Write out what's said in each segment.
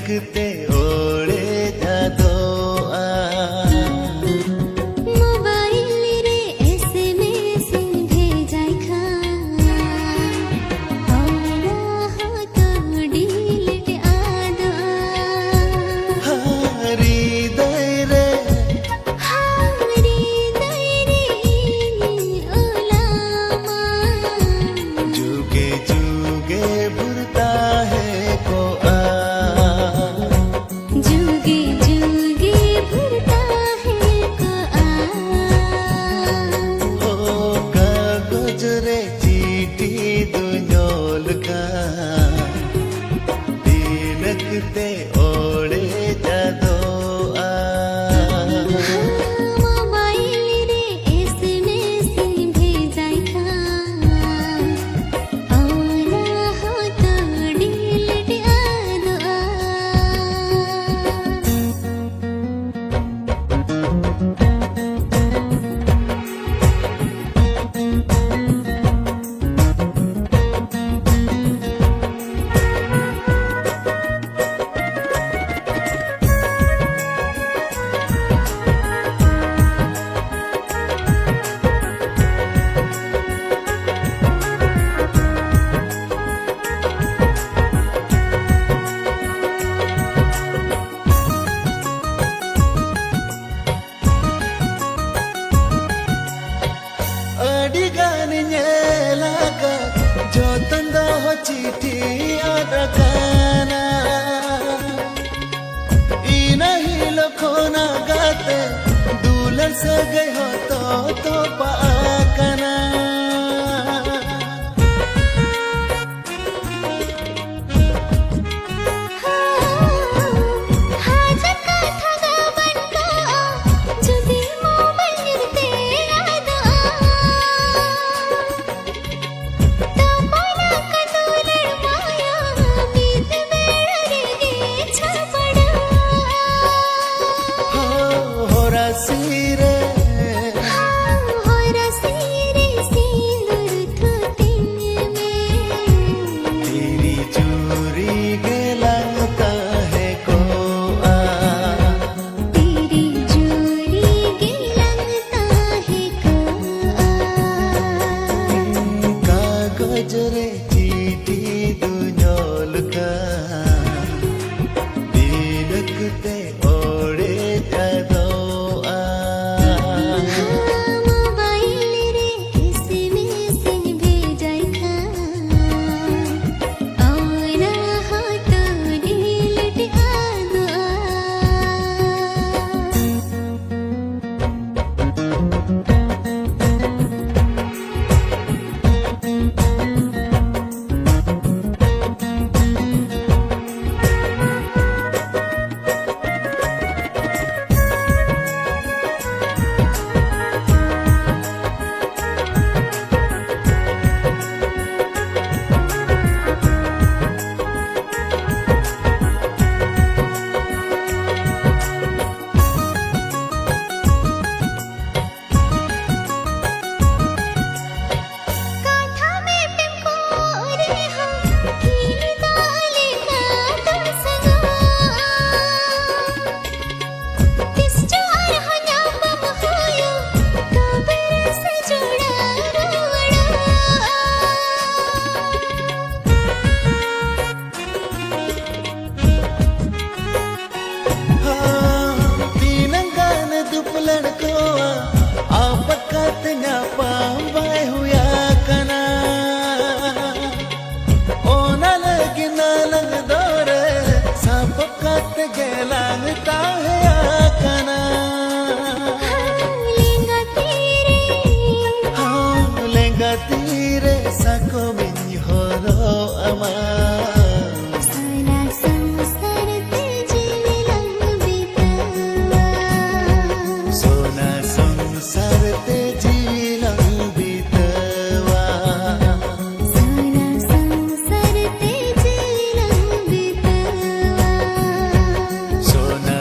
दिनकते ओळे जादो मोबाइल रे SMS भेजाय खा औरा हो तो डिलीट आदो हृदय रे ओलामा जुगे जुगे भरता है को जुगे जुगे भरता है को ओ कागज रे चीठी दुन्योल का दिनकते ओळे जादो मोबाइल रे SMS भेजाय खा औरा हो तो डिलीट आदो अडिगान नेलाका जोतंदा हो चिठी अडकाना इनही लखोना गाते दुल्हन से गए हो तो पाकना हाजत का ठगा बनका जुदी मोबाइल तेरा दो तपना कतुलर माया बीत बेड़े गे छपड़ा हो रसीरे हो रसीरे सिंदूर ठोतिन में तेरी चूरी के लगता है को तेरी जोड़ी के लगता है को कागज रे चीठी दुन्योल का दिनकते ओळे जादो मोबाइल रे SMS भेजाय खा औरा हो तो डिलीट आदो काठा में पिमको रे हम खील डाले का तो सगा किस जोर हो न्यापम होयो कबर से जोड़ा रोड़ा तीनंगान दुपलन को आपकात न्या पांबाय हुया कना ओना लगी नालंग दोरे सापकात गेलांग ताहे आकना लेंगा तेरे लेंगा तीरे सको मिनी होरो अमा सारा संसार तेजी लंग बीता सोना संसार ते जीलं बीतवा सारा संसार तेजी लंग बीता सोना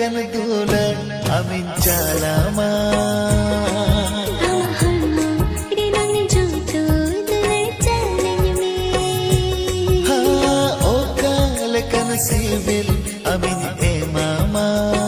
kan dulan amin jalama Sibil amin mama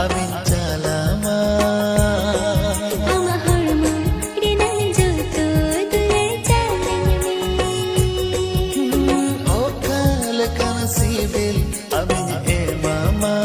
amin jalama okalekan sibil amin mama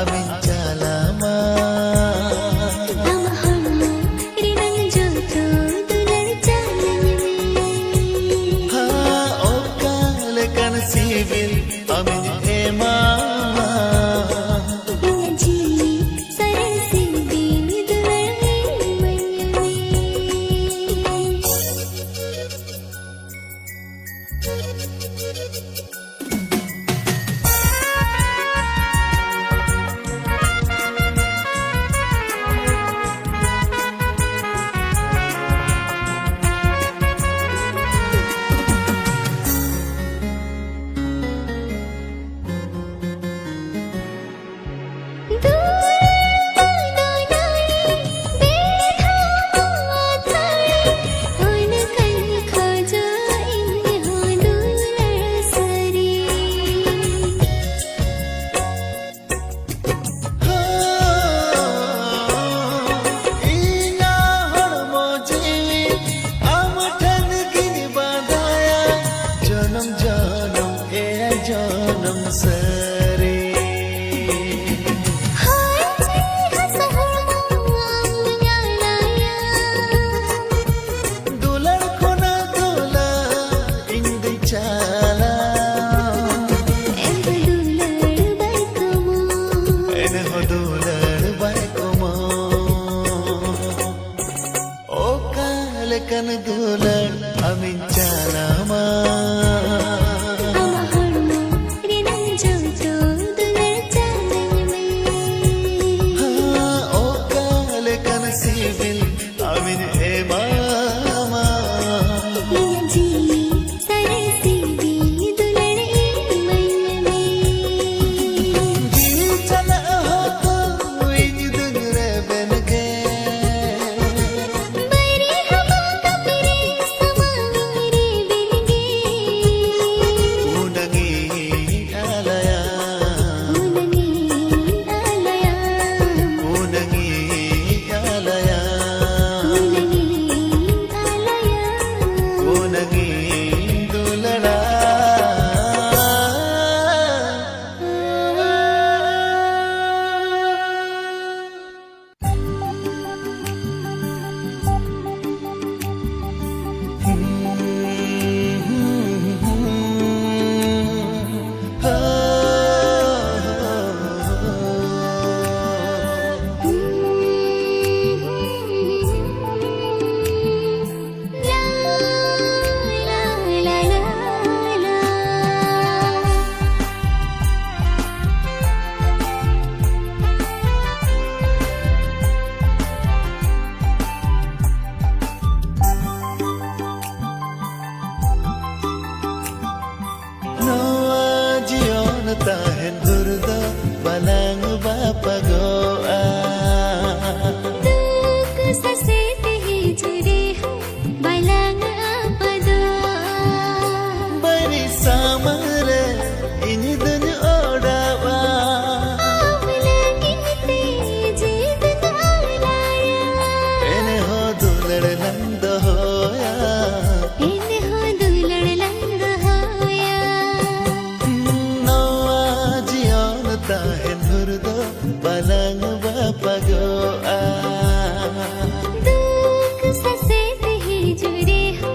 amin jalama okalekan sibil amin mama janam sare dular kona dula ingdi chala dular baikomo okalekan dular amin jalama sibil amin mama ससेत ही जुरे हो balang apado Bari samare ini dun odawa avlagin te jeedan alaya ene ho dulad land hoya ene ho dulad lang hoya noa jiyon tahen hurdo balang bapago duk ससेत ही जुरे हो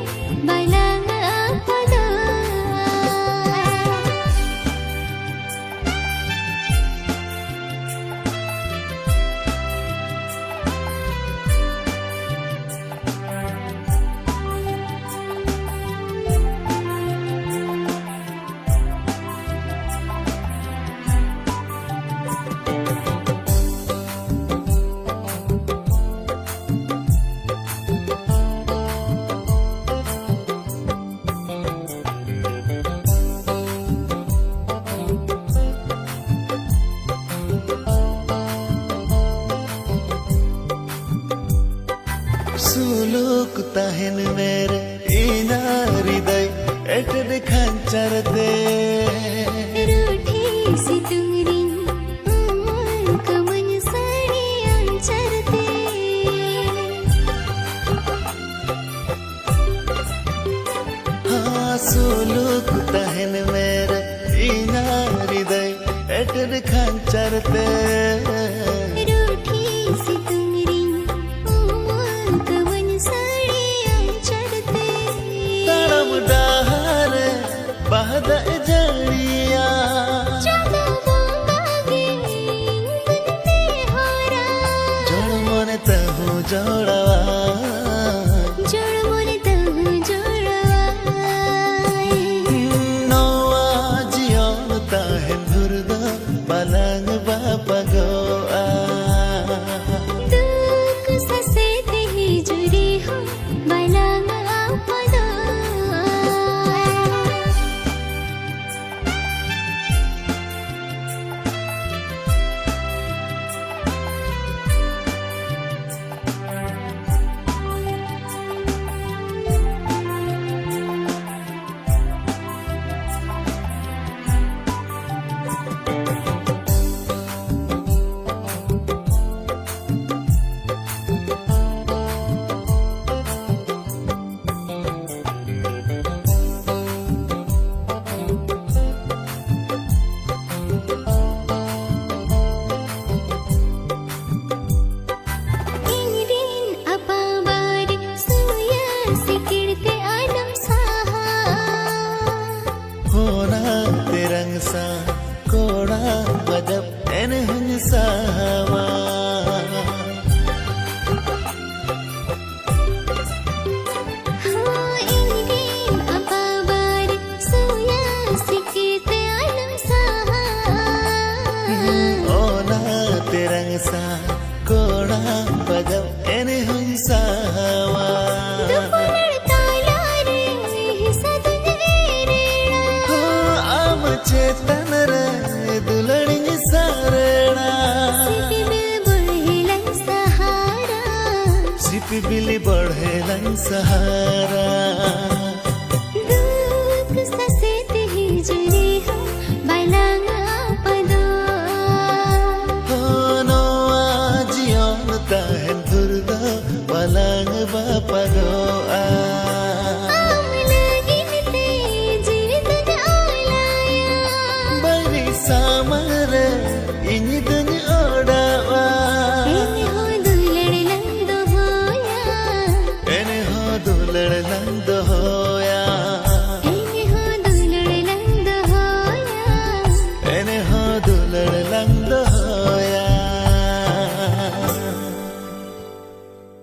balang apado suluk tahen mere ina hriday etad khancharte रूठी सी तुंगरी कमन sari अंचरते ha suluk tahen mere ina hriday etad khancharte रूठी सी तुंगरी कमन sari अंचरते tanam dahare bahda jadiya ज्यादा मांगे बनते हारा jod mon tahu jodawa जोड़ मोरे तहु जोड़वा noa jiyon tahen hurdo balang bapago दुख ससेत ही जुरे हो balang apado Ingrin apa bari suya sikirte alam saha hona terang sa koda badab ene hun sawa Ingrin apa bari suya sikirte alam saha ona terang sa koda badab ene hun sawa Dupunar talare hisadun erena ho am chetan re dulani sarena Sipi bil बढ़ेलन Sahara sipi bili badhelan sahara